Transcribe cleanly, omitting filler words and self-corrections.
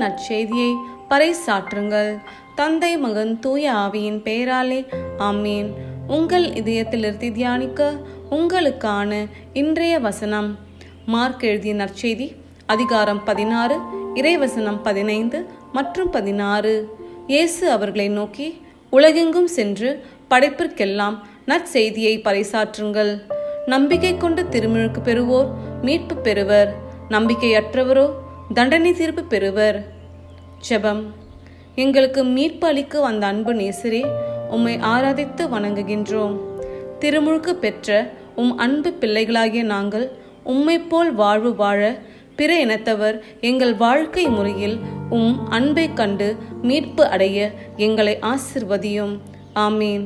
நற்செய்தியை பறைசாற்றுங்கள். தந்தை, மகன், தூய ஆவியின் பெயராலே ஆமீன். உங்கள் இதயத்திலிருந்து தியானிக்க உங்களுக்கான இன்றைய வசனம் மார்க் எழுதிய நற்செய்தி அதிகாரம் 16 இறைவசனம் 15 மற்றும் 16. இயேசு அவர்களை நோக்கி, உலகெங்கும் சென்று படைப்பிற்கெல்லாம் நற்செய்தியை பறைசாற்றுங்கள். நம்பிக்கை கொண்டு திருமுழுக்கு பெறுவோர் மீட்பு பெறுவர், நம்பிக்கையற்றவரோ தண்டனை தீர்ப்பு பெறுவர். ஜெபம். எங்களுக்கு மீட்பு அளிக்க வந்த அன்பு நேசரே, உம்மை ஆராதித்து வணங்குகின்றோம். திருமுழுக்கு பெற்ற உம் அன்பு பிள்ளைகளாகிய நாங்கள் உம்மை போல் வாழ்வு வாழ பிற இனத்தவர் எங்கள் வாழ்க்கை முறையில் உம் அன்பை கண்டு மீட்பு அடைய எங்களை ஆசிர்வதியும். ஆமீன்.